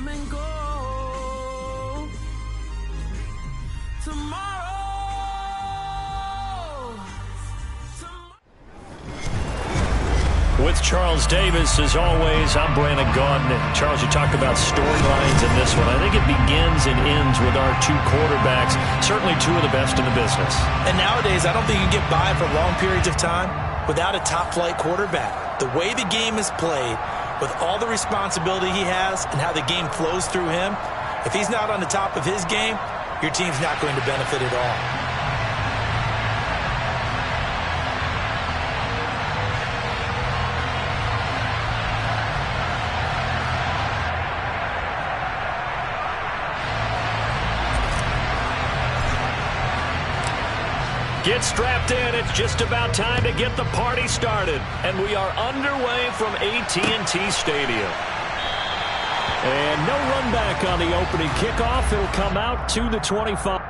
and go. Tomorrow. With Charles Davis, as always, I'm Brandon Gaudin. Charles, you talked about storylines in this one. I think it begins and ends with our two quarterbacks, certainly two of the best in the business. And nowadays, I don't think you can get by for long periods of time without a top-flight quarterback. The way the game is played, with all the responsibility he has and how the game flows through him, if he's not on the top of his game, your team's not going to benefit at all. Get strapped in. It's just about time to get the party started. And we are underway from AT&T Stadium. And no run back on the opening kickoff. It'll come out to the 25.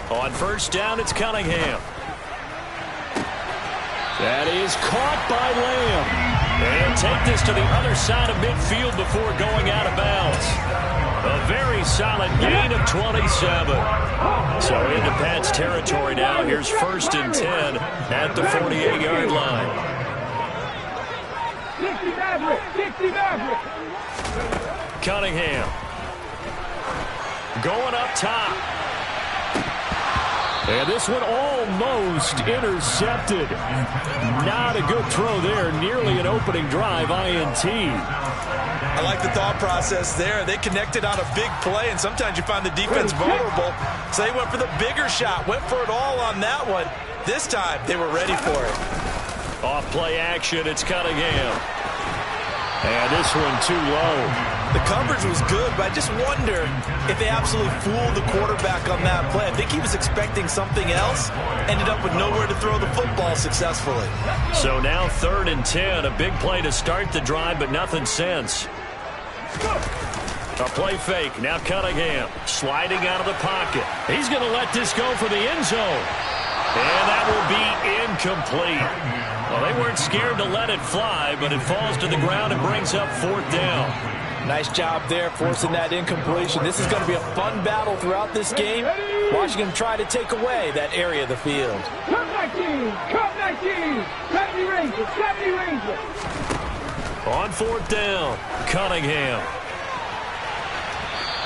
On first down, it's Cunningham. That is caught by Lamb. And take this to the other side of midfield before going out of bounds. A very solid gain of 27. So into Pat's territory now. Here's first and 10 at the 48-yard line. 60 Maverick. Cunningham. Going up top. And this one almost intercepted. Not a good throw there. Nearly an opening drive, INT. I like the thought process there. They connected on a big play, and sometimes you find the defense vulnerable. So they went for the bigger shot, went for it all on that one. This time, they were ready for it. Off play action, it's Cunningham. And this one too low. The coverage was good, but I just wonder if they absolutely fooled the quarterback on that play. I think he was expecting something else, ended up with nowhere to throw the football successfully. So now 3rd and 10, a big play to start the drive, but nothing since. A play fake, now Cunningham sliding out of the pocket. He's going to let this go for the end zone. And that will be incomplete. Well, they weren't scared to let it fly, but it falls to the ground and brings up 4th down. Nice job there forcing that incompletion. This is going to be a fun battle throughout this game. Watching him try to take away that area of the field. Come 19, come 19. 70 Rangers, 70 Rangers. On 4th down, Cunningham.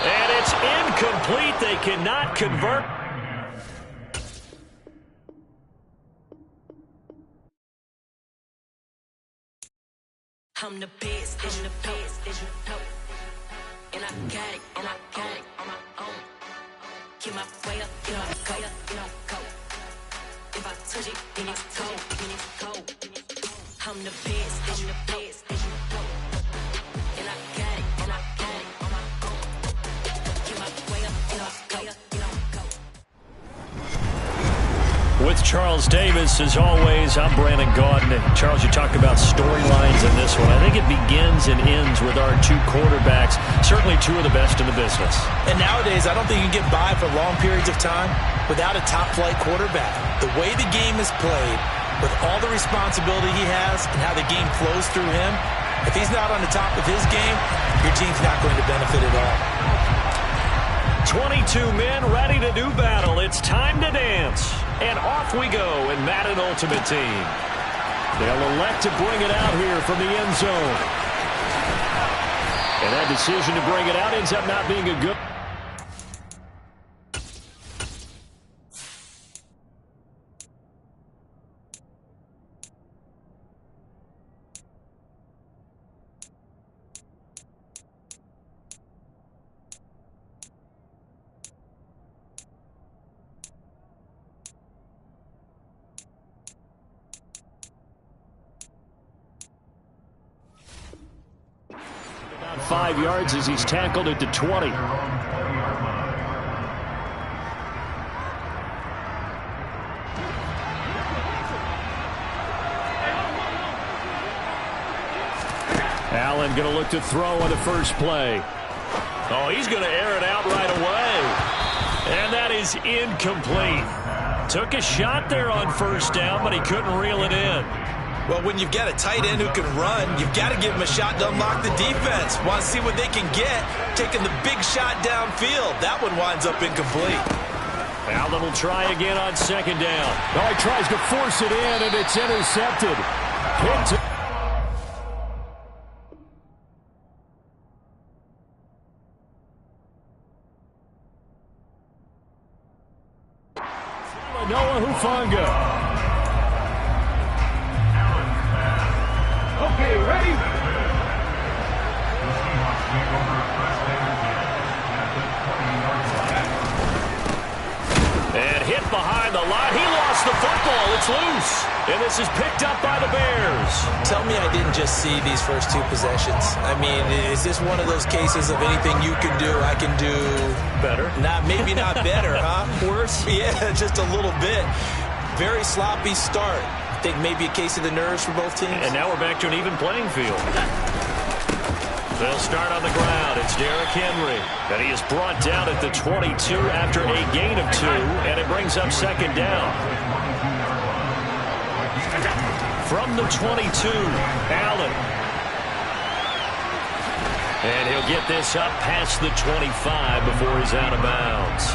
And it's incomplete. They cannot convert. I'm the best, I'm the best, and I got it, and I got it on my own. Keep my way up, get on go, get on go. If I touch it, then it's cold, then it's cold. I'm the best, I'm the best, and I got it, and I got it on my own. Keep my way up, get on go, get on go. With Charles Davis, as always, I'm Brandon Gaudin. Charles, you talked about storylines in this one. I think it begins and ends with our two quarterbacks, certainly two of the best in the business. And nowadays, I don't think you can get by for long periods of time without a top-flight quarterback. The way the game is played, with all the responsibility he has and how the game flows through him, if he's not on the top of his game, your team's not going to benefit at all. 22 men ready to do battle. It's time to dance. And off we go in Madden Ultimate Team. They'll elect to bring it out here from the end zone. And that decision to bring it out ends up not being a good... About 5 yards as he's tackled at the 20. Allen going to look to throw on the first play. Oh, he's going to air it out right away. And that is incomplete. Took a shot there on first down, but he couldn't reel it in. Well, when you've got a tight end who can run, you've got to give him a shot to unlock the defense. Want to see what they can get, taking the big shot downfield. That one winds up incomplete. Allen will try again on second down. Oh, he tries to force it in, and it's intercepted. Picked. Noah Hufanga. Okay, ready? And hit behind the line. He lost the football. It's loose. And this is picked up by the Bears. Tell me I didn't just see these first two possessions. I mean, is this one of those cases of anything you can do, I can do better? Maybe not better, huh? Worse? Yeah, just a little bit. Very sloppy start. I think maybe a case of the nerves for both teams. And now we're back to an even playing field. They'll start on the ground. It's Derrick Henry. And he is brought down at the 22 after a gain of 2. And it brings up second down. From the 22, Allen. And he'll get this up past the 25 before he's out of bounds.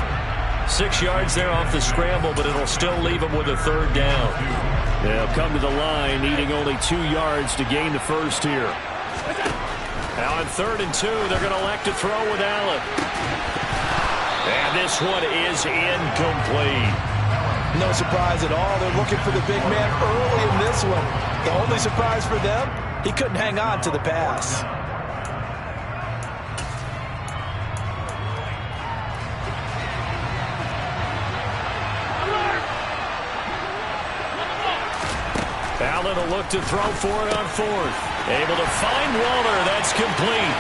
6 yards there off the scramble, but it'll still leave him with a third down. They'll come to the line, needing only 2 yards to gain the first here. Now on 3rd and 2, they're going to elect to throw with Allen. And this one is incomplete. No surprise at all. They're looking for the big man early in this one. The only surprise for them, he couldn't hang on to the pass. Allen will look to throw for it on 4th. Able to find Waller. That's complete.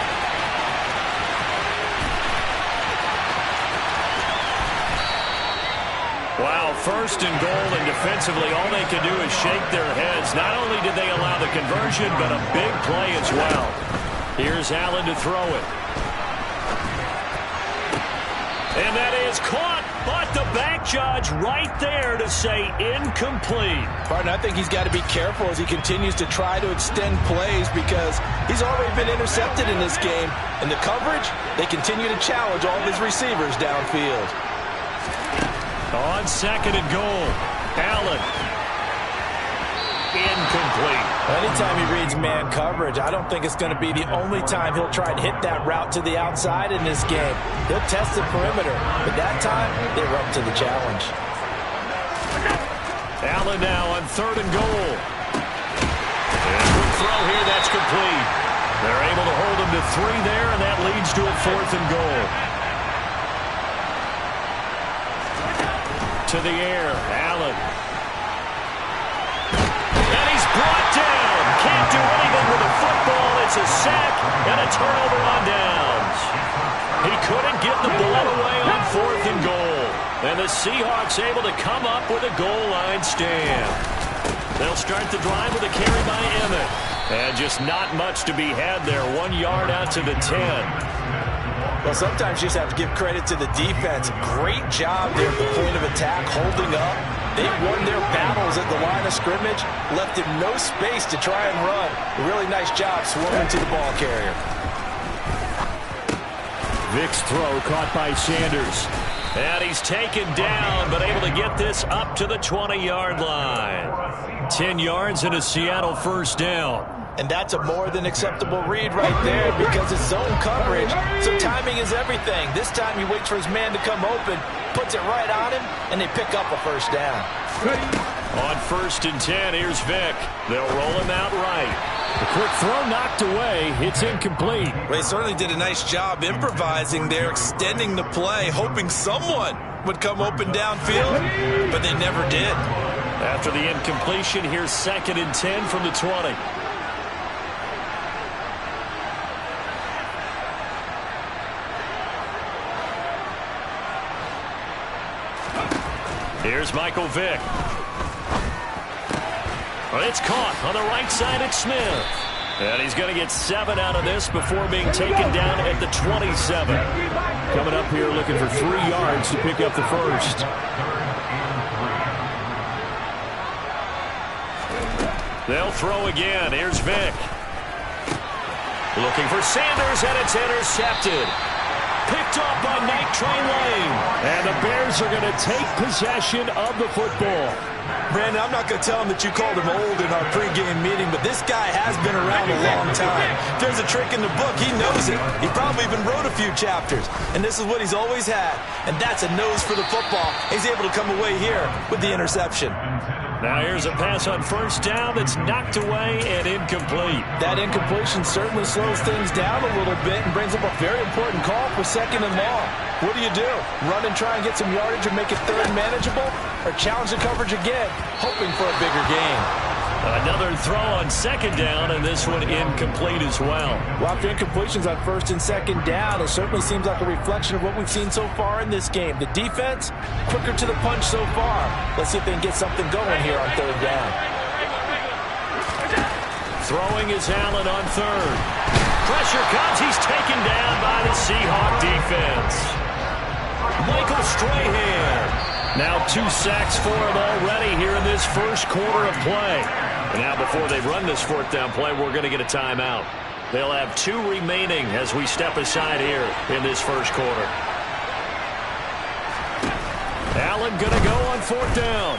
Wow, 1st and goal, and defensively all they can do is shake their heads. Not only did they allow the conversion, but a big play as well. Here's Allen to throw it. And that is caught, but the back judge right there to say incomplete. Partner, I think he's got to be careful as he continues to try to extend plays because he's already been intercepted in this game. And the coverage, they continue to challenge all of his receivers downfield. On 2nd and goal, Allen. Incomplete. Anytime he reads man coverage, I don't think it's going to be the only time he'll try and hit that route to the outside in this game. He'll test the perimeter, but that time, they were up to the challenge. Allen now on 3rd and goal. And a quick throw here, that's complete. They're able to hold him to 3 there, and that leads to a 4th and goal. To the air, Allen. And he's brought down. Can't do anything with the football. It's a sack and a turnover on downs. He couldn't get the ball away on 4th and goal. And the Seahawks able to come up with a goal line stand. They'll start the drive with a carry by Emmett. And just not much to be had there. 1 yard out to the 10. Well, sometimes you just have to give credit to the defense. Great job there at the point of attack, holding up. They won their battles at the line of scrimmage, left him no space to try and run. A really nice job swarming to the ball carrier. Vic's throw caught by Sanders. And he's taken down, but able to get this up to the 20-yard line. 10 yards and a Seattle first down. And that's a more than acceptable read right there because it's zone coverage, so timing is everything. This time he waits for his man to come open, puts it right on him, and they pick up a first down. On 1st and 10, here's Vic. They'll roll him out right. The quick throw knocked away. It's incomplete. They certainly did a nice job improvising there, extending the play, hoping someone would come open downfield, but they never did. After the incompletion, here's 2nd and 10 from the 20. Here's Michael Vick. It's caught on the right side at Smith. And he's going to get 7 out of this before being taken down at the 27. Coming up here looking for 3 yards to pick up the first. They'll throw again. Here's Vick. Looking for Sanders, and it's intercepted. Picked off by Night Train Lane. And the Bears are going to take possession of the football. Brandon, I'm not going to tell him that you called him old in our pregame meeting, but this guy has been around a long time. If there's a trick in the book, he knows it. He probably even wrote a few chapters, and this is what he's always had, and that's a nose for the football. He's able to come away here with the interception. Now here's a pass on 1st down that's knocked away and incomplete. That incompletion certainly slows things down a little bit and brings up a very important call for 2nd and long. What do? Run and try and get some yardage and make it 3rd manageable? Or challenge the coverage again, hoping for a bigger gain? Another throw on 2nd down, and this one incomplete as well. Well, after incompletions on 1st and 2nd down, it certainly seems like a reflection of what we've seen so far in this game. The defense, quicker to the punch so far. Let's see if they can get something going here on 3rd down. Throwing is Allen on 3rd. Pressure comes. He's taken down by the Seahawk defense. Michael Strahan. Now 2 sacks for him already here in this first quarter of play. And now before they run this 4th down play, we're going to get a timeout. They'll have 2 remaining as we step aside here in this first quarter. Allen going to go on 4th down.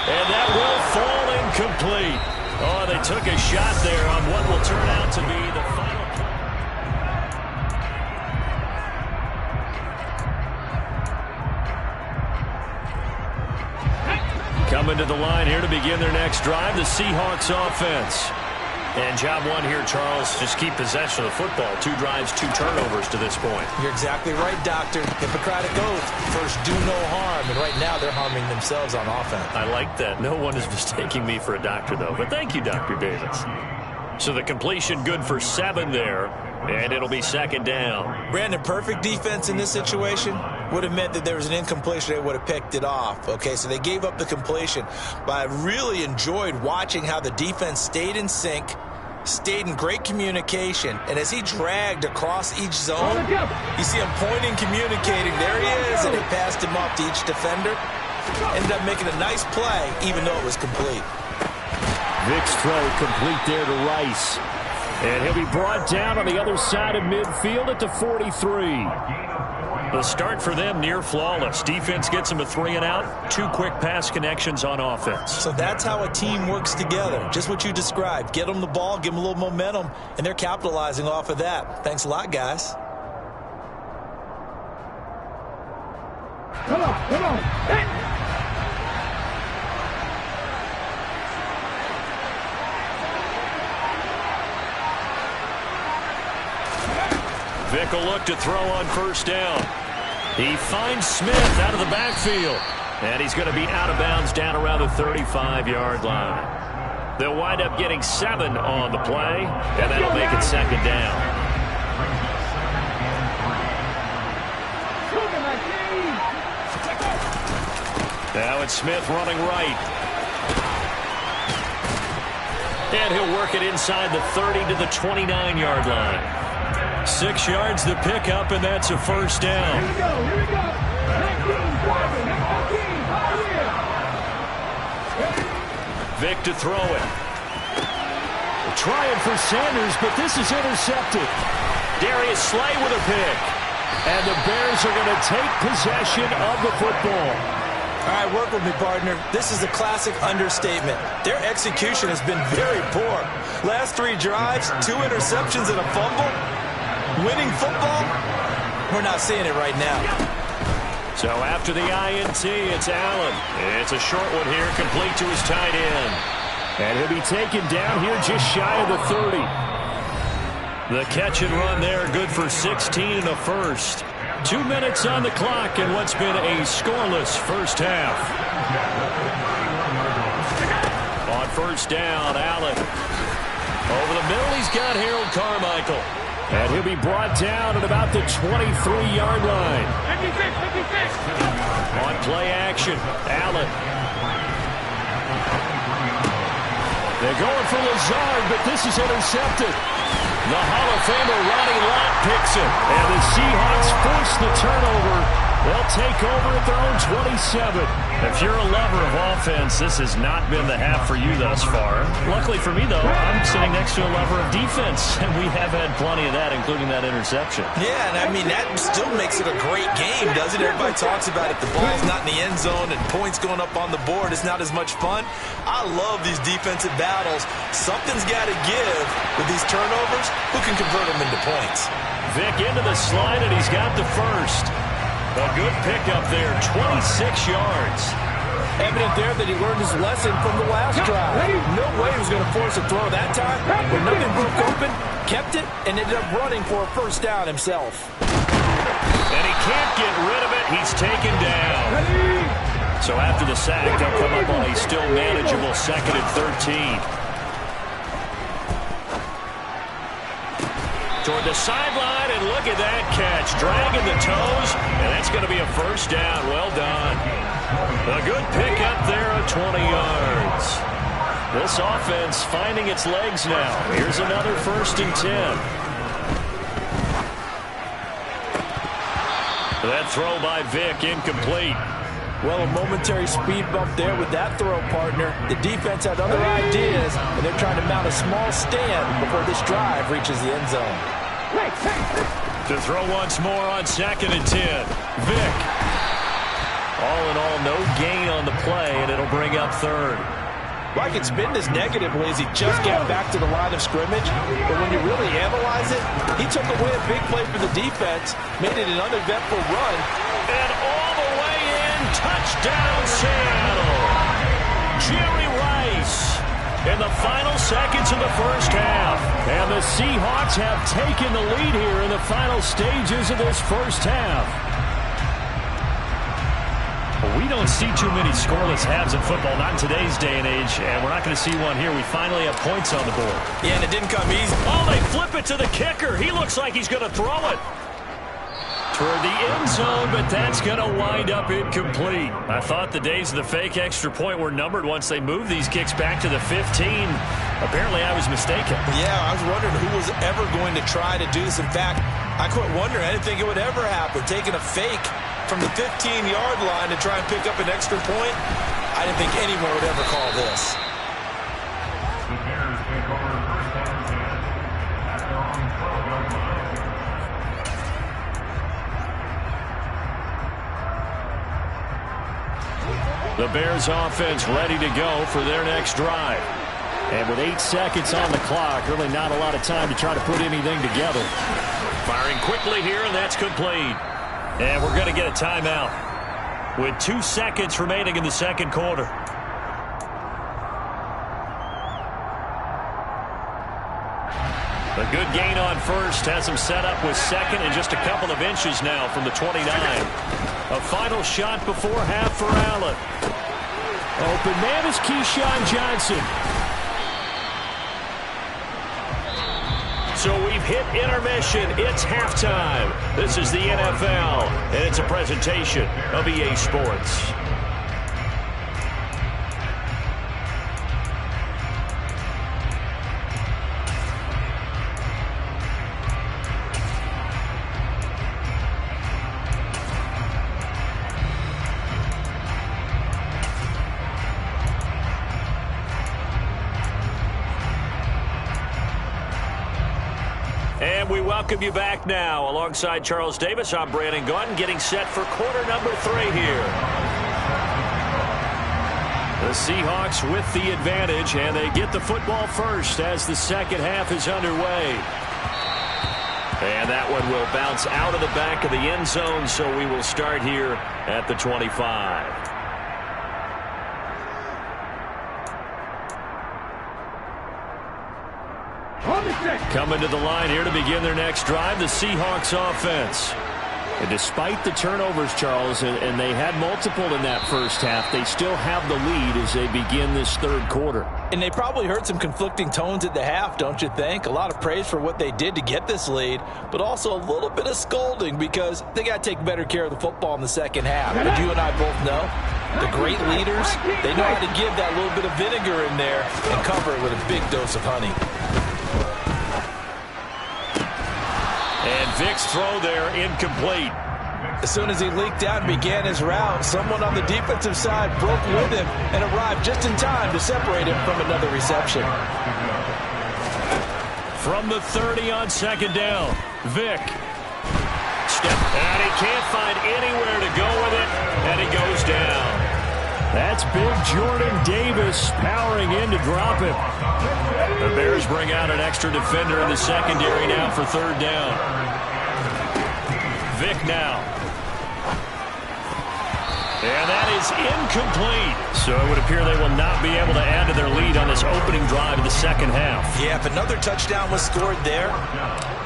And that will fall incomplete. Oh, they took a shot there on what will turn out to be the final. Coming to the line here to begin their next drive, the Seahawks offense. And job 1 here, Charles, just keep possession of the football. 2 drives, 2 turnovers to this point. You're exactly right, Doctor. Hippocratic oath. First, do no harm. And right now, they're harming themselves on offense. I like that. No one is mistaking me for a doctor, though. But thank you, Dr. Davis. So the completion good for 7 there. And it'll be 2nd down. Brandon, perfect defense in this situation would have meant that there was an incompletion. They would have picked it off. Okay, so they gave up the completion. But I really enjoyed watching how the defense stayed in sync, stayed in great communication. And as he dragged across each zone, you see him pointing, communicating. There he is, and they passed him off to each defender. Ended up making a nice play, even though it was complete. Vick's throw complete there to Rice. And he'll be brought down on the other side of midfield at the 43. The start for them near flawless. Defense gets them a 3 and out. 2 quick pass connections on offense. So that's how a team works together. Just what you described. Get them the ball, give them a little momentum, and they're capitalizing off of that. Thanks a lot, guys. Come on. Hey. Vick will look to throw on 1st down. He finds Smith out of the backfield. And he's going to be out of bounds down around the 35-yard line. They'll wind up getting 7 on the play, and that'll make it 2nd down. Now it's Smith running right. And he'll work it inside the 30 to the 29-yard line. 6 yards to pick up, and that's a 1st down. Here we go. 19-7. Vick to throw it. Trying for Sanders, but this is intercepted. Darius Slay with a pick. And the Bears are going to take possession of the football. All right, work with me, partner. This is a classic understatement. Their execution has been very poor. Last 3 drives, 2 interceptions and a fumble. Winning football? We're not seeing it right now. So after the INT, it's Allen. It's a short one here, complete to his tight end. And he'll be taken down here just shy of the 30. The catch and run there, good for 16 and a first. 2 minutes on the clock in what's been a scoreless first half. On first down, Allen. Over the middle, he's got Harold Carmichael. And he'll be brought down at about the 23-yard line. 56. On play action, Allen. They're going for Lazard, but this is intercepted. The Hall of Famer Ronnie Lott picks it. And the Seahawks force the turnover. They'll take over at their own 27. If you're a lover of offense, this has not been the half for you thus far. Luckily for me, though, I'm sitting next to a lover of defense, and we have had plenty of that, including that interception. Yeah, and I mean, that still makes it a great game, doesn't it? Everybody talks about if the ball's not in the end zone and points going up on the board, it's not as much fun. I love these defensive battles. Something's got to give with these turnovers. Who can convert them into points? Vick into the slide, and he's got the first. A good pickup there, 26 yards. Evident there that he learned his lesson from the last drive. No way he was going to force a throw that time. When nothing broke open, kept it, and ended up running for a first down himself. And he can't get rid of it. He's taken down. So after the sack, they'll come up on a still manageable 2nd and 13. Toward the sideline, and look at that catch. Dragging the toes, and that's going to be a first down. Well done. A good pickup there of 20 yards. This offense finding its legs now. Here's another 1st and 10. That throw by Vick, incomplete. Well, a momentary speed bump there with that throw, partner. The defense had other ideas, and they're trying to mount a small stand before this drive reaches the end zone. To throw once more on 2nd and 10. Vick. All in all, no gain on the play, and it'll bring up 3rd. Well, I could spin this negatively as he just got back to the line of scrimmage, but when you really analyze it, he took away a big play for the defense, made it an uneventful run. And all the way in, touchdown Seattle. Jerry Rice in the final seconds of the first half. And the Seahawks have taken the lead here in the final stages of this first half. We don't see too many scoreless halves in football, not in today's day and age, and we're not going to see one here. We finally have points on the board. Yeah, and it didn't come easy. Oh, they flip it to the kicker. He looks like he's going to throw it toward the end zone, but that's going to wind up incomplete. I thought the days of the fake extra point were numbered once they moved these kicks back to the 15. Apparently, I was mistaken. Yeah, I was wondering who was ever going to try to do this. In fact, I quit wondering. I didn't think it would ever happen. Taking a fake from the 15-yard line to try and pick up an extra point, I didn't think anyone would ever call this. The Bears offense ready to go for their next drive. And with 8 seconds on the clock, really not a lot of time to try to put anything together. Firing quickly here, and that's complete. And we're going to get a timeout with 2 seconds remaining in the second quarter. A good gain on first has him set up with 2nd and just a couple of inches now from the 29. A final shot before half for Allen. Open man is Keyshawn Johnson. So we've hit intermission. It's halftime. This is the NFL, and it's a presentation of EA Sports. And we welcome you back now. Alongside Charles Davis, I'm Brandon Gaudin, getting set for quarter number 3 here. Seahawks with the advantage, and they get the football first as the second half is underway. And that one will bounce out of the back of the end zone, so we will start here at the 25. Coming to the line here to begin their next drive, the Seahawks offense. And despite the turnovers, Charles, and they had multiple in that first half, they still have the lead as they begin this third quarter. And they probably heard some conflicting tones at the half, don't you think? A lot of praise for what they did to get this lead, but also a little bit of scolding because they got to take better care of the football in the second half. But you and I both know the great leaders, they know how to give that little bit of vinegar in there and cover it with a big dose of honey. And Vic's throw there incomplete. As soon as he leaked out and began his route, someone on the defensive side broke with him and arrived just in time to separate him from another reception. From the 30 on second down, Vic. And he can't find anywhere to go with it, and he goes down. That's big Jordan Davis powering in to drop him. The Bears bring out an extra defender in the secondary now for third down. Vic now. And that is incomplete. So it would appear they will not be able to add to their lead on this opening drive of the second half. Yeah, if another touchdown was scored there,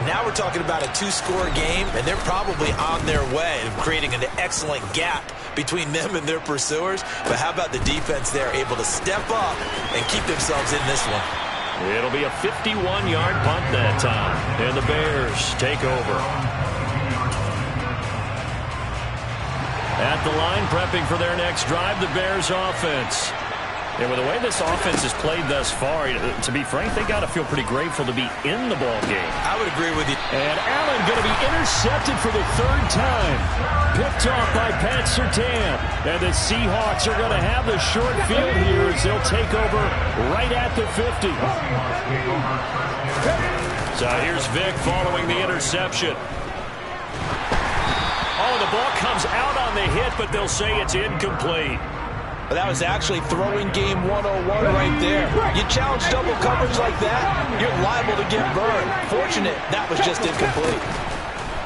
now we're talking about a two-score game, and they're probably on their way to creating an excellent gap between them and their pursuers. But how about the defense there, able to step up and keep themselves in this one? It'll be a 51-yard punt that time, and the Bears take over. At the line, prepping for their next drive, the Bears offense. And with the way this offense has played thus far, to be frank, they got to feel pretty grateful to be in the ball game. I would agree with you. And Allen going to be intercepted for the third time. Picked off by Pat Surtain. And the Seahawks are going to have the short field here as they'll take over right at the 50. So here's Vic following the interception. Oh, the ball comes out on the hit, but they'll say it's incomplete. Well, that was actually throwing game 101 right there. You challenge double coverage like that, you're liable to get burned. Fortunate, that was just incomplete.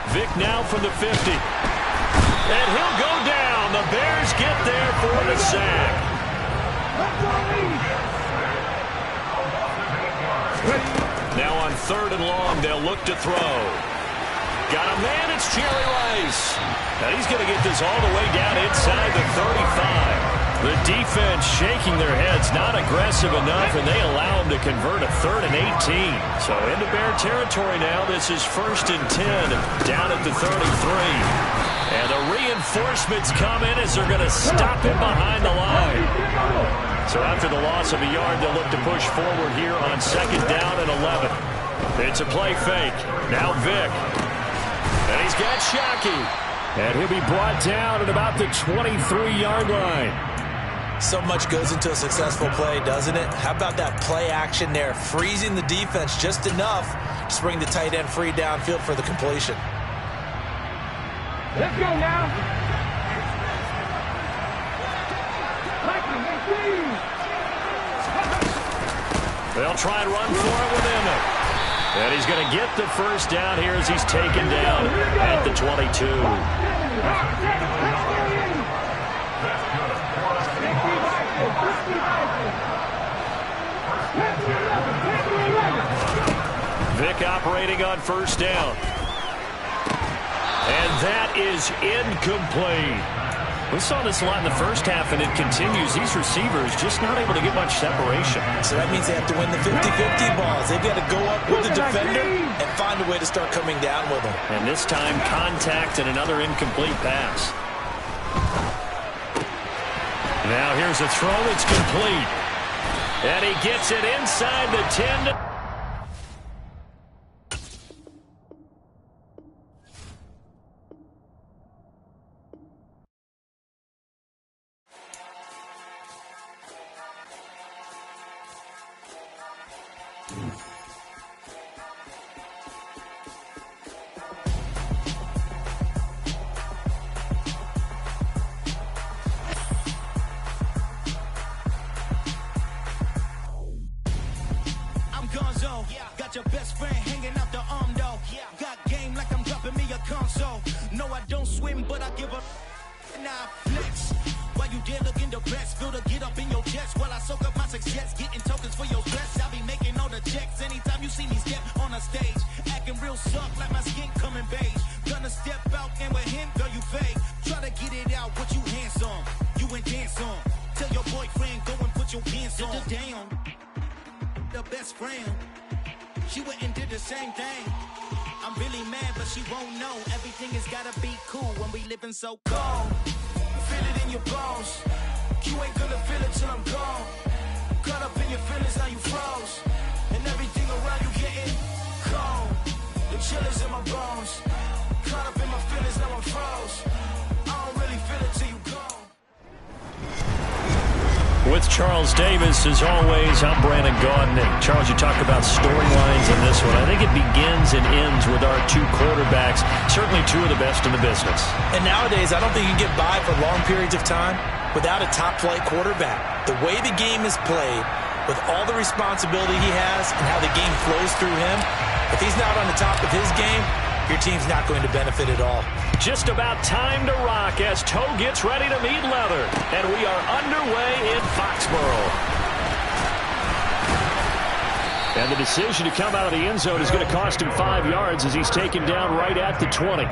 Vic now from the 50. And he'll go down. The Bears get there for the sack. Now on third and long, they'll look to throw. Got a man, it's Jerry Rice. And he's going to get this all the way down inside the 35. The defense shaking their heads, not aggressive enough, and they allow him to convert a 3rd and 18. So into Bear territory now. This is 1st and 10, down at the 33. And the reinforcements come in as they're going to stop him behind the line. So after the loss of a yard, they'll look to push forward here on 2nd down and 11. It's a play fake. Now Vic. And he's got Shockey. And he'll be brought down at about the 23-yard line. So much goes into a successful play, doesn't it? How about that play action there, freezing the defense just enough to bring the tight end free downfield for the completion. Let's go now. They'll try and run for it with Emmett. And he's going to get the first down here as he's taken down at the 22. Vic operating on first down. And that is incomplete. We saw this a lot in the first half, and it continues. These receivers just not able to get much separation. So that means they have to win the 50-50 balls. They've got to go up with the defender and find a way to start coming down with them. And this time, contact and another incomplete pass. Now here's a throw. It's complete. And he gets it inside the 10. got your best friend hanging out the arm though. Got game like I'm dropping me a console. No, I don't swim, but I give a nah flex. While you there looking the best, feel the get up in your chest while I soak up my success, getting tokens for your stress. I be making all the checks anytime you see me step on a stage, acting real soft like my skin coming beige. Gonna step out and with him, girl, you fake. Try to get it out, what you handsome, you ain't dance on. Tell your boyfriend go and put your pants on. Down, the best friend, she went and did the same thing. I'm really mad, but she won't know. Everything has gotta be cool when we living so cold. Feel it in your bones. You ain't gonna feel it till I'm gone. Caught up in your feelings, now you froze. And everything around you getting cold. The chill is in my bones. Caught up in my feelings, now I'm froze. I don't really feel it till you go. With Charles Davis, as always, I'm Brandon Gaudin. Charles, you talk about storylines in this one. I think it begins and ends with our two quarterbacks, certainly two of the best in the business. And nowadays, I don't think you can get by for long periods of time without a top-flight quarterback. The way the game is played, with all the responsibility he has and how the game flows through him, if he's not on the top of his game, your team's not going to benefit at all. Just about time to rock as Toe gets ready to meet leather. And we are underway in Foxborough. And the decision to come out of the end zone is going to cost him 5 yards as he's taken down right at the 20.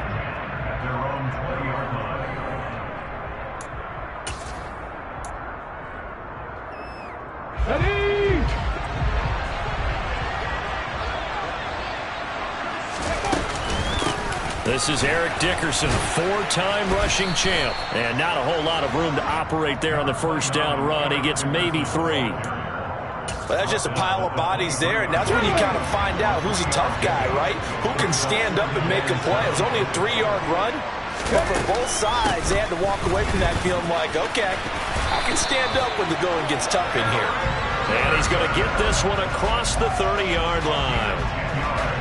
This is Eric Dickerson, 4-time rushing champ. And not a whole lot of room to operate there on the first down run. He gets maybe 3. Well, that's just a pile of bodies there, and that's when you kind of find out who's a tough guy, right? Who can stand up and make a play. It was only a 3-yard run, but for both sides, they had to walk away from that feeling like, okay, I can stand up when the going gets tough in here. And he's going to get this one across the 30-yard line.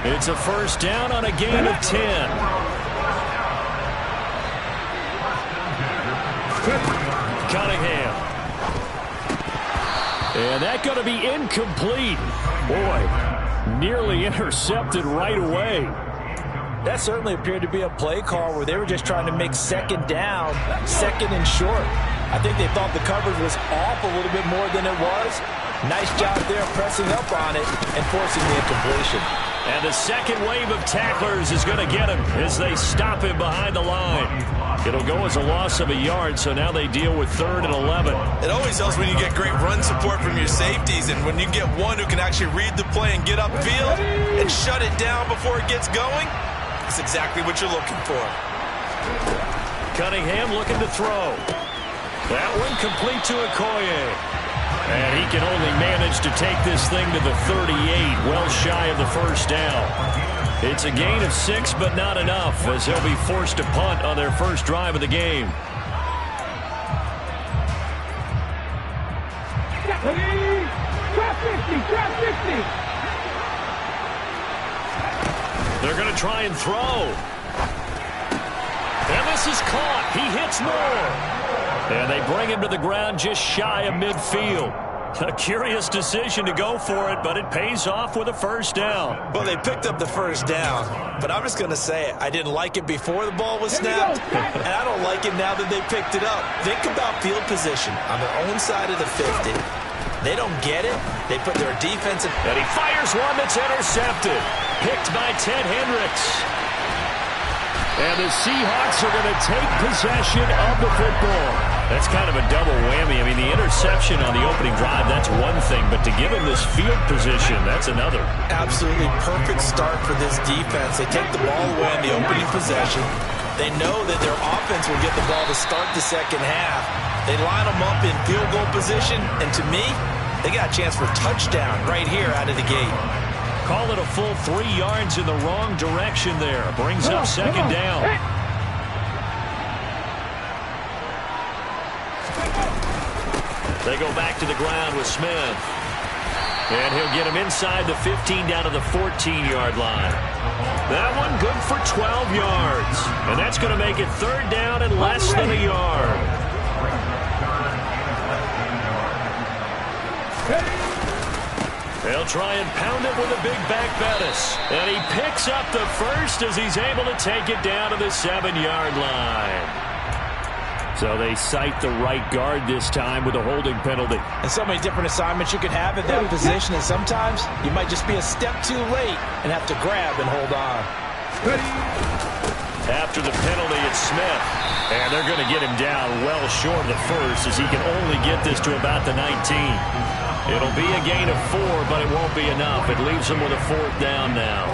It's a first down on a gain of 10. Cunningham. And that's going to be incomplete. Boy, nearly intercepted right away. That certainly appeared to be a play call where they were just trying to make second down, second and short. I think they thought the coverage was off a little bit more than it was. Nice job there pressing up on it and forcing the incompletion. And the second wave of tacklers is going to get him as they stop him behind the line. It'll go as a loss of a yard, so now they deal with 3rd and 11. It always helps when you get great run support from your safeties, and when you get one who can actually read the play and get upfield and shut it down before it gets going, that's exactly what you're looking for. Cunningham looking to throw. That one complete to Okoye. And he can only manage to take this thing to the 38, well shy of the first down. It's a gain of 6, but not enough, as he'll be forced to punt on their first drive of the game. Drop 50, drop 50. They're going to try and throw. And this is caught. He hits Moore. And they bring him to the ground just shy of midfield. A curious decision to go for it, but it pays off with a first down. Well, they picked up the first down, but I'm just going to say it. I didn't like it before the ball was snapped, and I don't like it now that they picked it up. Think about field position on their own side of the 50. They don't get it. They put their defensive... And he fires one that's intercepted. Picked by Ted Hendricks. And the Seahawks are going to take possession of the football. That's kind of a double whammy. I mean, the interception on the opening drive, that's one thing. But to give him this field position, that's another. Absolutely perfect start for this defense. They take the ball away on the opening possession. They know that their offense will get the ball to start the second half. They line them up in field goal position. And to me, they got a chance for a touchdown right here out of the gate. Call it a full 3 yards in the wrong direction there. Brings up second down. They go back to the ground with Smith. And he'll get him inside the 15 down to the 14-yard line. That one good for 12 yards. And that's going to make it third down and less than a yard. They'll try and pound it with a big back Bettis. And he picks up the first as he's able to take it down to the 7-yard line. So they cite the right guard this time with a holding penalty. And so many different assignments you could have at that position, and sometimes you might just be a step too late and have to grab and hold on. After the penalty, it's Smith. And they're going to get him down well short of the first as he can only get this to about the 19. It'll be a gain of 4, but it won't be enough. It leaves him with a 4th down now.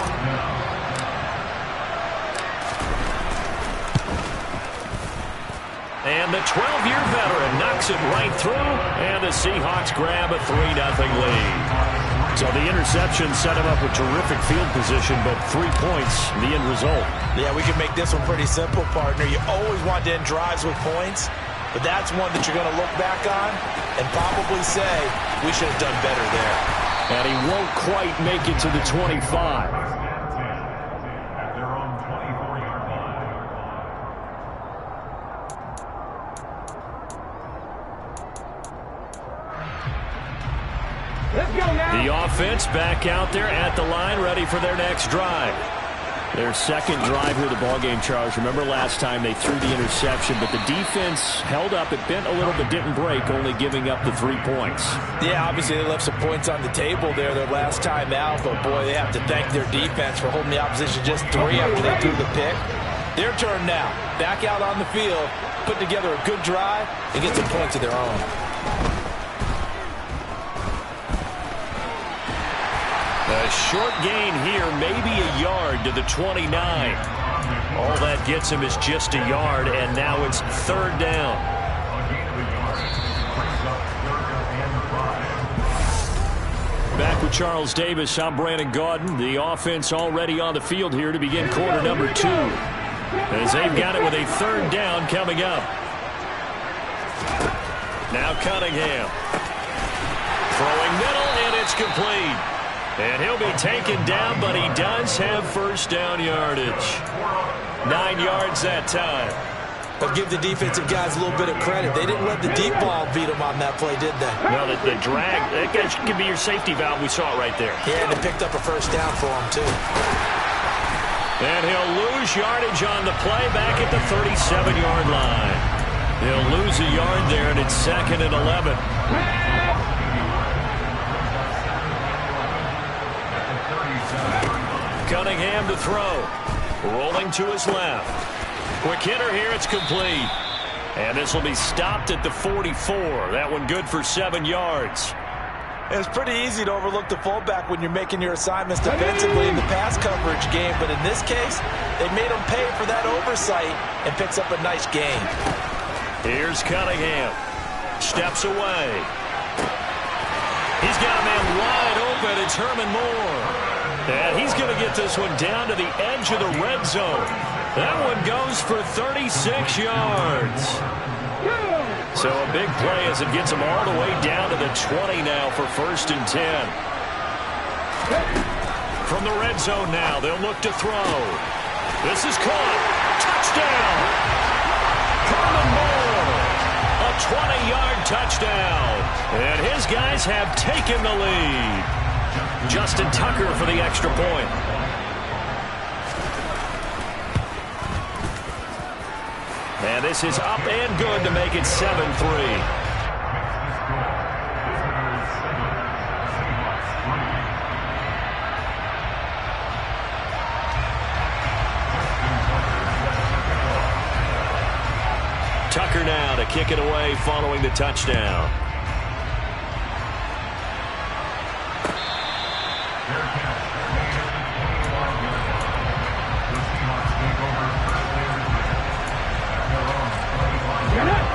And the 12-year veteran knocks it right through, and the Seahawks grab a 3-0 lead. So the interception set him up with terrific field position, but 3 points, the end result. Yeah, we can make this one pretty simple, partner. You always want to end drives with points, but that's one that you're going to look back on and probably say, we should have done better there. And he won't quite make it to the 25. The offense back out there at the line, ready for their next drive. Their second drive here of the ballgame, Charles. Remember last time they threw the interception, but the defense held up. It bent a little but didn't break, only giving up the 3 points. Yeah, obviously they left some points on the table there their last time out, but boy, they have to thank their defense for holding the opposition just 3 after they threw the pick. Their turn now. Back out on the field, put together a good drive, and get some points of their own. A short gain here, maybe a yard to the 29. All that gets him is just a yard, and now it's 3rd down. Back with Charles Davis, I'm Brandon Gaudin. The offense already on the field here to begin quarter number 2. As they've got it with a 3rd down coming up. Now Cunningham. Throwing middle, and it's complete. And he'll be taken down, but he does have 1st down yardage. 9 yards that time. But give the defensive guys a little bit of credit. They didn't let the deep ball beat them on that play, did they? Well, the drag, that could be your safety valve. We saw it right there. Yeah, and they picked up a 1st down for him, too. And he'll lose yardage on the play back at the 37-yard line. He'll lose a yard there, and it's 2nd and 11. Cunningham to throw. Rolling to his left. Quick hitter here, it's complete. And this will be stopped at the 44. That one good for 7 yards. It's pretty easy to overlook the fullback when you're making your assignments defensively in the pass coverage game, but in this case, they made him pay for that oversight and picks up a nice gain. Here's Cunningham. Steps away. He's got a man wide open. It's Herman Moore. And he's going to get this one down to the edge of the red zone. That one goes for 36 yards. So a big play as it gets him all the way down to the 20 now for 1st and 10. From the red zone now, they'll look to throw. This is caught. Touchdown. Herman Moore. A 20-yard touchdown. And his guys have taken the lead. Justin Tucker for the extra point. And this is up and good to make it 7-3. Tucker now to kick it away following the touchdown.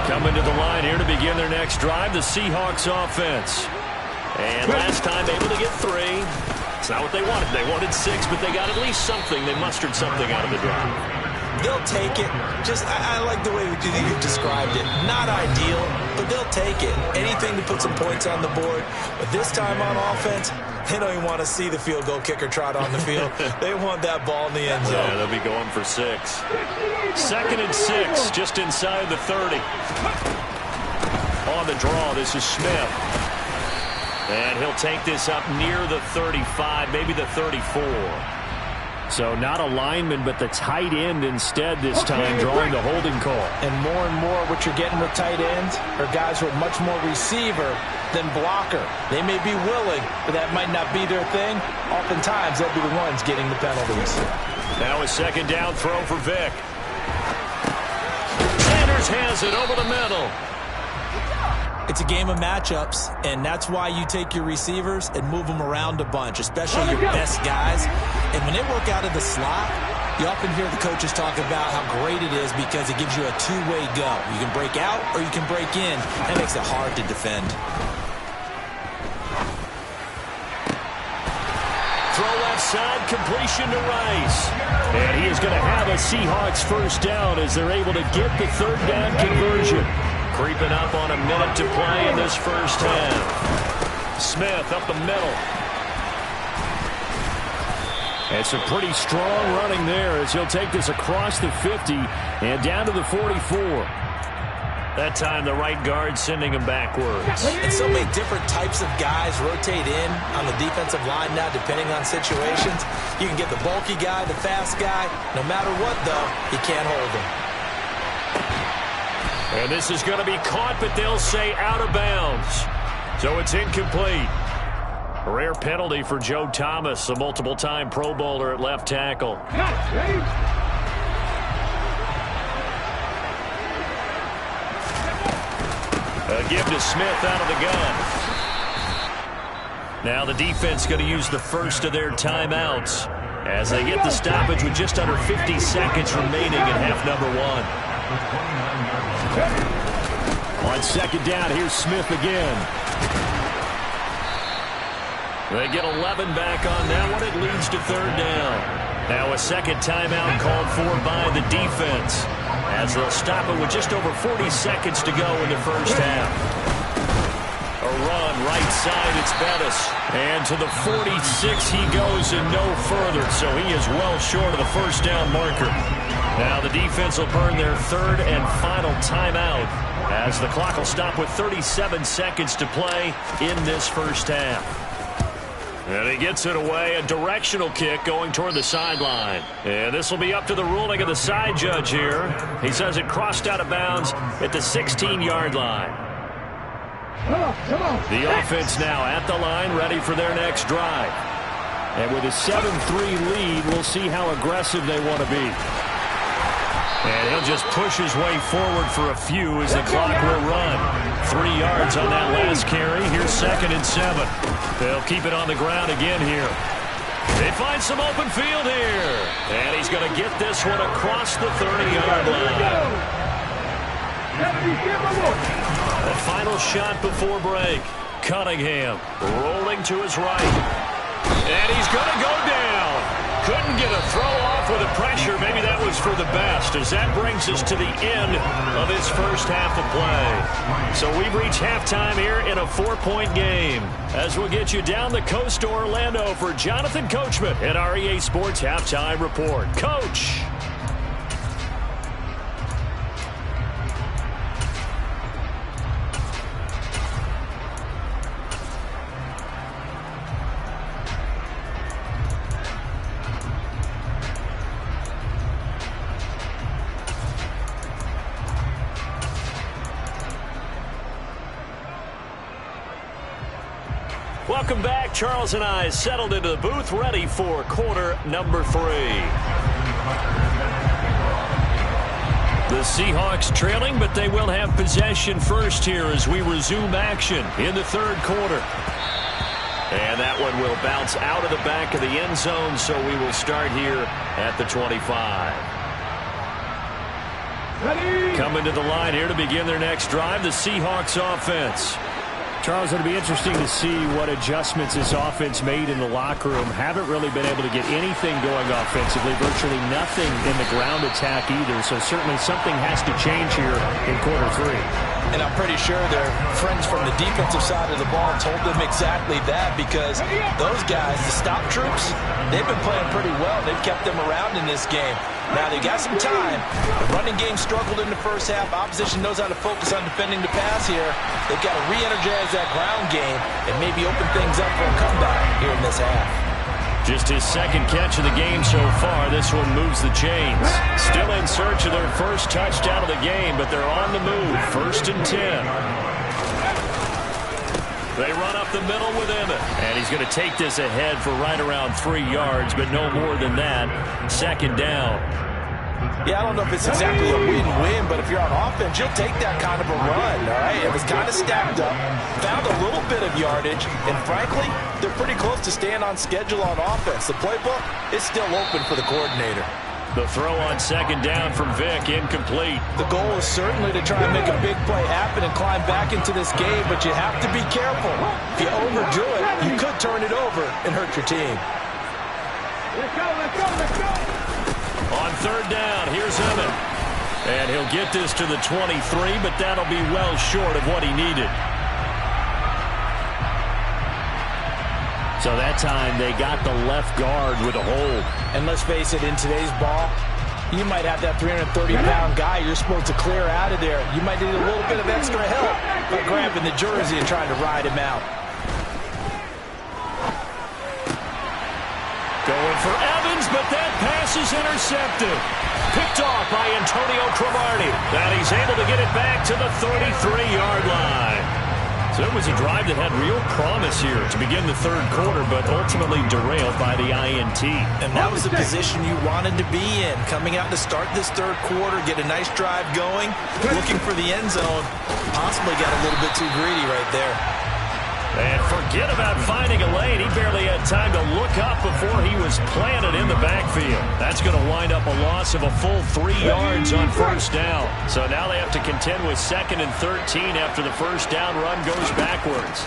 Coming to the line here to begin their next drive, the Seahawks offense. And last time able to get 3. It's not what they wanted. They wanted 6, but they got at least something. They mustered something out of the drive. They'll take it. Just, I like the way you described it. Not ideal, but they'll take it. Anything to put some points on the board. But this time on offense, they don't even want to see the field goal kicker trot on the field. They want that ball in the end zone. Yeah, they'll be going for 6. 2nd and 6, just inside the 30. On the draw, this is Smith. And he'll take this up near the 35, maybe the 34. So not a lineman, but the tight end instead this time, drawing the holding call. And more what you're getting with tight ends are guys who are much more receiver than blocker. They may be willing, but that might not be their thing. Oftentimes, they'll be the ones getting the penalties. Now a second down throw for Vick. Sanders has it over the middle. It's a game of matchups, and that's why you take your receivers and move them around a bunch, especially your best guys. And when they work out of the slot, you often hear the coaches talk about how great it is because it gives you a two-way go. You can break out or you can break in. That makes it hard to defend. Throw left side, completion to Rice. And he is going to have a Seahawks first down as they're able to get the third down conversion. Creeping up on a minute to play in this first half. Smith up the middle. It's a pretty strong running there as he'll take this across the 50 and down to the 44. That time the right guard sending him backwards. And so many different types of guys rotate in on the defensive line now depending on situations. You can get the bulky guy, the fast guy. No matter what, though, you can't hold him. And this is going to be caught, but they'll say out of bounds. So it's incomplete. A rare penalty for Joe Thomas, a multiple-time Pro Bowler at left tackle. A give to Smith out of the gun. Now the defense going to use the first of their timeouts as they get the stoppage with just under 50 seconds remaining in half number one. On second down, here's Smith again. They get 11 back on that one. It leads to third down. Now a second timeout called for by the defense as they'll stop it with just over 40 seconds to go in the first half. A run right side, it's Bettis. And to the 46 he goes and no further, so he is well short of the first down marker. Now the defense will burn their third and final timeout as the clock will stop with 37 seconds to play in this first half. And he gets it away, a directional kick going toward the sideline. And this will be up to the ruling of the side judge here. He says it crossed out of bounds at the 16-yard line. The offense now at the line, ready for their next drive. And with a 7-3 lead, we'll see how aggressive they want to be. And he'll just push his way forward for a few as the clock will run. 3 yards on that last carry. Here's 2nd and 7. They'll keep it on the ground again here. They find some open field here. And he's going to get this one across the 30-yard line. A final shot before break. Cunningham rolling to his right. And he's going to go down. Couldn't get a throw off with the pressure. Maybe that was for the best, as that brings us to the end of this first half of play. So we've reached halftime here in a 4-point game, as we'll get you down the coast to Orlando for Jonathan Coachman at our EA Sports Halftime Report. Coach. Welcome back. Charles and I settled into the booth, ready for quarter number 3. The Seahawks trailing, but they will have possession first here as we resume action in the third quarter. And that one will bounce out of the back of the end zone, so we will start here at the 25. Coming to the line here to begin their next drive, the Seahawks offense. Charles, it'll be interesting to see what adjustments this offense made in the locker room. Haven't really been able to get anything going offensively, virtually nothing in the ground attack either. So certainly something has to change here in quarter 3. And I'm pretty sure their friends from the defensive side of the ball told them exactly that, because those guys, the stop troops, they've been playing pretty well. They've kept them around in this game. Now, they got some time. The running game struggled in the first half. Opposition knows how to focus on defending the pass here. They've got to re-energize that ground game and maybe open things up for a comeback here in this half. Just his second catch of the game so far. This one moves the chains. Still in search of their first touchdown of the game, but they're on the move. 1st and 10. They run up the middle with Emmett. And he's going to take this ahead for right around 3 yards, but no more than that. 2nd down. Yeah, I don't know if it's exactly a win-win, but if you're on offense, you'll take that kind of a run, all right? It was kind of stacked up, found a little bit of yardage, and frankly, they're pretty close to staying on schedule on offense. The playbook is still open for the coordinator. The throw on 2nd down from Vick, incomplete. The goal is certainly to try and make a big play happen and climb back into this game, but you have to be careful. If you overdo it, you could turn it over and hurt your team. Let's go, let's go, let's go! On 3rd down, here's Emmett. And he'll get this to the 23, but that'll be well short of what he needed. So that time they got the left guard with a hold. And let's face it, in today's ball, you might have that 330-pound guy you're supposed to clear out of there. You might need a little bit of extra help by grabbing the jersey and trying to ride him out. Going for Evans, but that pass is intercepted. Picked off by Antonio Cromartie. And he's able to get it back to the 33-yard line. So it was a drive that had real promise here to begin the 3rd quarter, but ultimately derailed by the INT. And that was the position you wanted to be in. Coming out to start this 3rd quarter, get a nice drive going, looking for the end zone. Possibly got a little bit too greedy right there. And forget about finding a lane. He barely had time to look up before he was planted in the backfield. That's going to wind up a loss of a full 3 yards on 1st down. So now they have to contend with 2nd and 13 after the 1st down run goes backwards.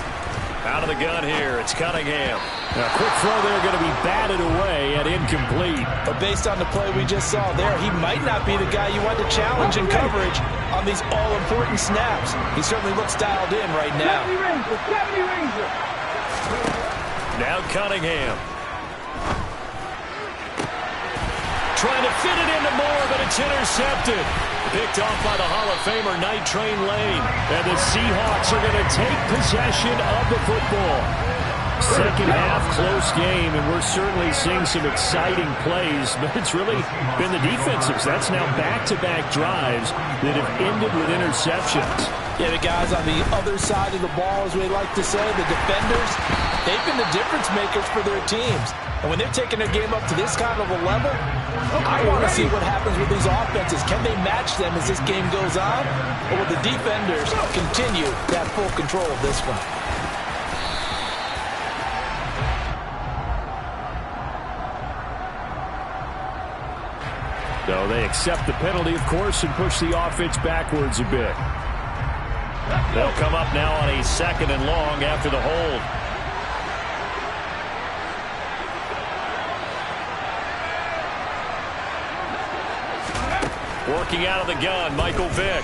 Out of the gun here, it's Cunningham. A quick throw there going to be batted away and incomplete. But based on the play we just saw there, he might not be the guy you want to challenge in coverage on these all-important snaps. He certainly looks dialed in right now. 70 Ranger. Now Cunningham. Trying to fit it into Moore, but it's intercepted. Picked off by the Hall of Famer Night Train Lane. And the Seahawks are going to take possession of the football. 2nd half, close game, and we're certainly seeing some exciting plays, but it's really been the defensives. That's now back-to-back drives that have ended with interceptions. Yeah, the guys on the other side of the ball, as we like to say, the defenders, they've been the difference makers for their teams. And when they're taking their game up to this kind of a level, I want to see what happens with these offenses. Can they match them as this game goes on? Or will the defenders continue to have full control of this one? So they accept the penalty, of course, and push the offense backwards a bit. They'll come up now on a 2nd and long after the hold. Working out of the gun, Michael Vick.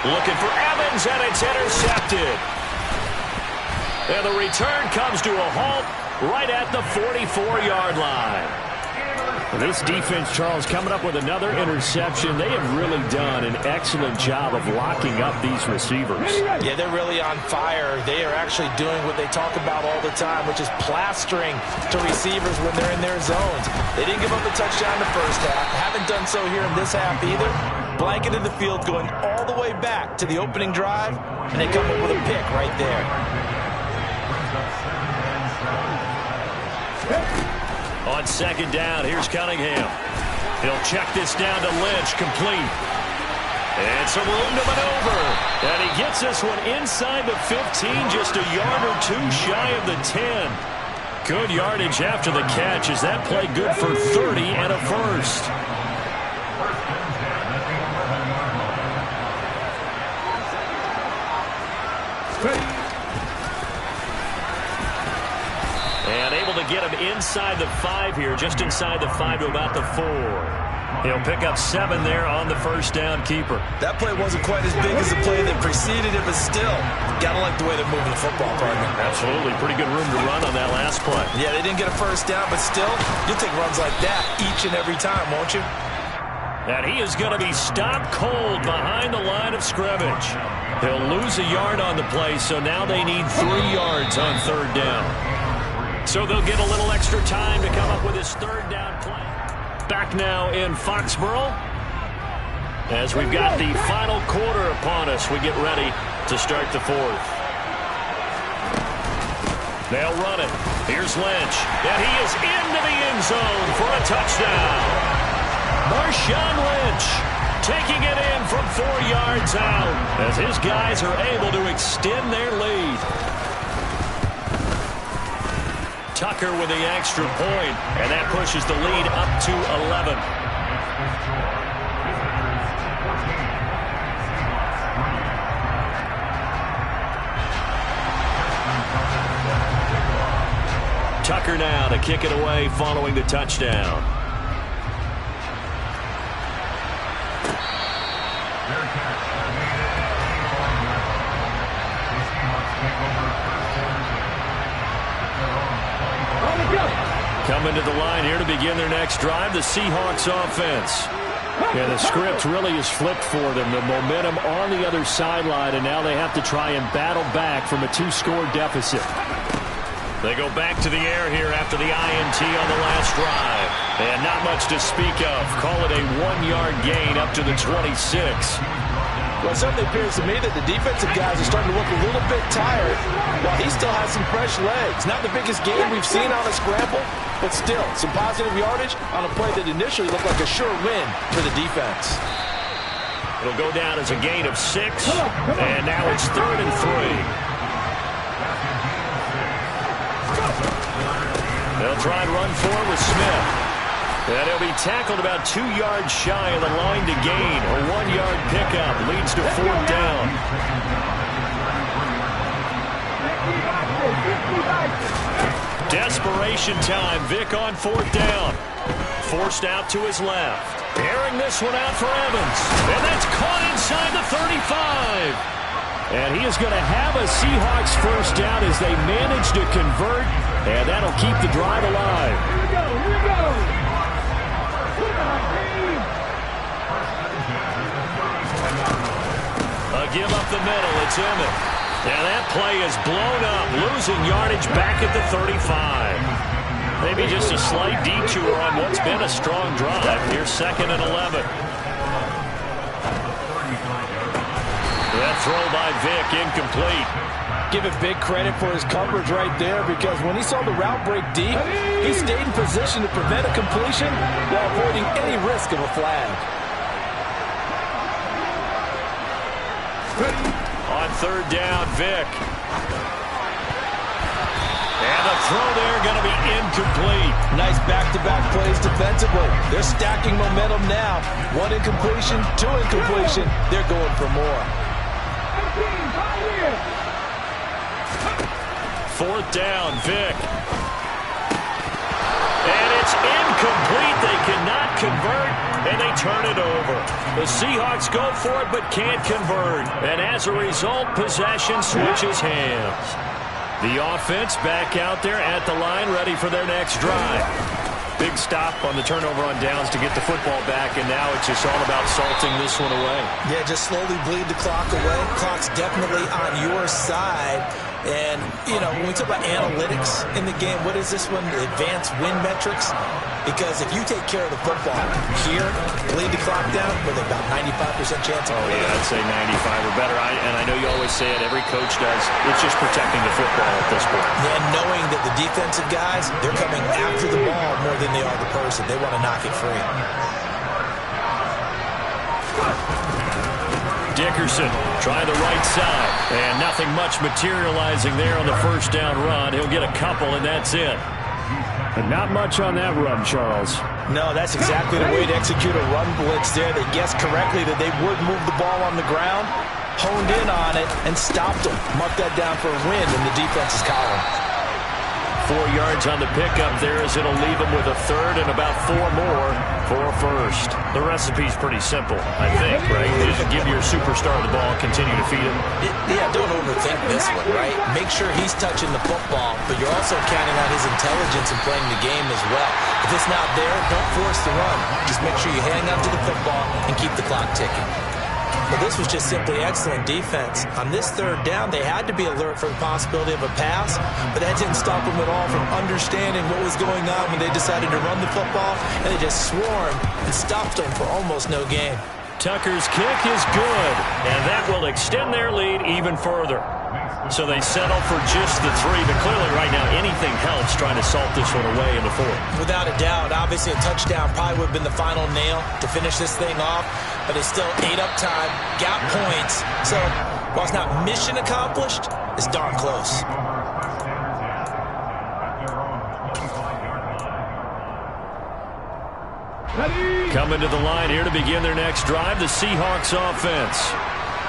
Looking for Evans, and it's intercepted. And the return comes to a halt right at the 44-yard line. This defense, Charles, coming up with another interception. They have really done an excellent job of locking up these receivers. Yeah, they're really on fire. They are actually doing what they talk about all the time, which is plastering to receivers when they're in their zones. They didn't give up a touchdown in the first half. Haven't done so here in this half either. Blanketed the field going all the way back to the opening drive, and they come up with a pick right there. On 2nd down, here's Cunningham. He'll check this down to Lynch, complete. And some room to maneuver. And he gets this one inside the 15, just a yard or two shy of the 10. Good yardage after the catch. Is that play good for 30 and a first? And able to get him inside the 5 here, just inside the 5 to about the 4. He'll pick up 7 there on the first down keeper. That play wasn't quite as big as the play that preceded it, but still, gotta like the way they're moving the football, partner. Absolutely. Pretty good room to run on that last play. Yeah, they didn't get a first down, but still, you'll take runs like that each and every time, won't you? And he is going to be stopped cold behind the line of scrimmage. He'll lose a yard on the play, so now they need 3 yards on third down. So they'll get a little extra time to come up with his third down play. Back now in Foxborough as we've got the final quarter upon us. We get ready to start the 4th. They'll run it. Here's Lynch. And he is into the end zone for a touchdown. Marshawn Lynch taking it in from 4 yards out as his guys are able to extend their lead. Tucker with the extra point, and that pushes the lead up to 11. Tucker now to kick it away following the touchdown. Coming to the line here to begin their next drive, the Seahawks offense. Yeah, the script really is flipped for them. The momentum on the other sideline, and now they have to try and battle back from a 2-score deficit. They go back to the air here after the INT on the last drive. And not much to speak of. Call it a 1-yard gain up to the 26. Well, it certainly appears to me that the defensive guys are starting to look a little bit tired while he still has some fresh legs. Not the biggest game we've seen on a scramble, but still some positive yardage on a play that initially looked like a sure win for the defense. It'll go down as a gain of 6, and now it's 3rd and 3. They'll try and run forward with Smith. And he'll be tackled about 2 yards shy of the line to gain. A 1-yard pickup leads to 4th down. Desperation time. Vick on 4th down. Forced out to his left. Airing this one out for Evans. And that's caught inside the 35. And he is going to have a Seahawks first down as they manage to convert. And that'll keep the drive alive. Here we go, here we go. Give up the middle. It's Emmett. And that play is blown up, losing yardage back at the 35. Maybe just a slight detour on what's been a strong drive. Here's 2nd and 11. That throw by Vick, incomplete. Give it big credit for his coverage right there, because when he saw the route break deep, he stayed in position to prevent a completion while avoiding any risk of a flag. On 3rd down, Vick. And the throw there going to be incomplete. Nice back-to-back plays defensively. They're stacking momentum now. 1 incompletion, 2 incompletion. They're going for more. 4th down, Vick. And it's incomplete. They cannot convert, and they turn it over. The Seahawks go for it but can't convert. And as a result, possession switches hands. The offense back out there at the line, ready for their next drive. Big stop on the turnover on downs to get the football back, and now it's just all about salting this one away. Yeah, just slowly bleed the clock away. Clock's definitely on your side. And, you know, when we talk about analytics in the game, what is this one? Advanced win metrics? Because if you take care of the football here, bleed the clock down with about 95% chance of winning. Yeah, I'd say 95 or better. And I know you always say it, every coach does. It's just protecting the football at this point. And knowing that the defensive guys, they're coming after the ball more than they are the person. They want to knock it free. Dickerson trying the right side. And nothing much materializing there on the first down run. He'll get a couple, and that's it. And not much on that run, Charles. No, that's exactly the way to execute a run blitz there. They guessed correctly that they would move the ball on the ground, honed in on it, and stopped them. Mark that down for a win in the defense's column. 4 yards on the pickup there as it'll leave him with a third and about 4 more for a first. The recipe's pretty simple, I think, right? You just give your superstar the ball, continue to feed him. Yeah, don't overthink this one, right? Make sure he's touching the football, but you're also counting on his intelligence in playing the game as well. If it's not there, don't force the run. Just make sure you hang on to the football and keep the clock ticking. But this was just simply excellent defense. On this third down, they had to be alert for the possibility of a pass, but that didn't stop them at all from understanding what was going on when they decided to run the football, and they just swarmed and stopped them for almost no gain. Tucker's kick is good, and that will extend their lead even further. So they settle for just the 3, but clearly right now anything helps trying to salt this one away in the 4th. Without a doubt, obviously a touchdown probably would have been the final nail to finish this thing off, but it's still 8 up time, got points. So while it's not mission accomplished, it's darn close. Coming to the line here to begin their next drive, the Seahawks offense.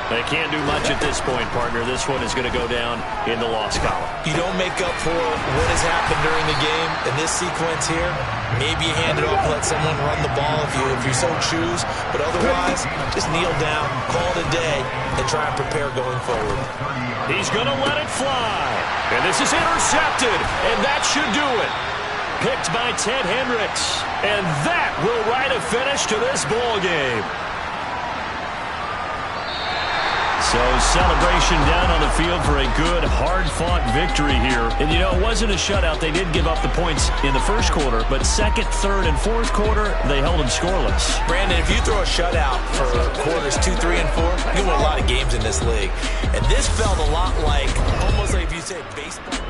They can't do much at this point, partner. This one is going to go down in the loss column. You don't make up for what has happened during the game in this sequence here. Maybe you hand it off and let someone run the ball if you so choose. But otherwise, just kneel down, call it a day, and try and prepare going forward. He's going to let it fly. And this is intercepted, and that should do it. Picked by Ted Hendricks. And that will write a finish to this ball game. So celebration down on the field for a good, hard-fought victory here. And, you know, it wasn't a shutout. They did give up the points in the first quarter, but second, third, and fourth quarter, they held them scoreless. Brandon, if you throw a shutout for quarters 2, 3, and 4, you win a lot of games in this league. And this felt a lot like, almost like if you said baseball.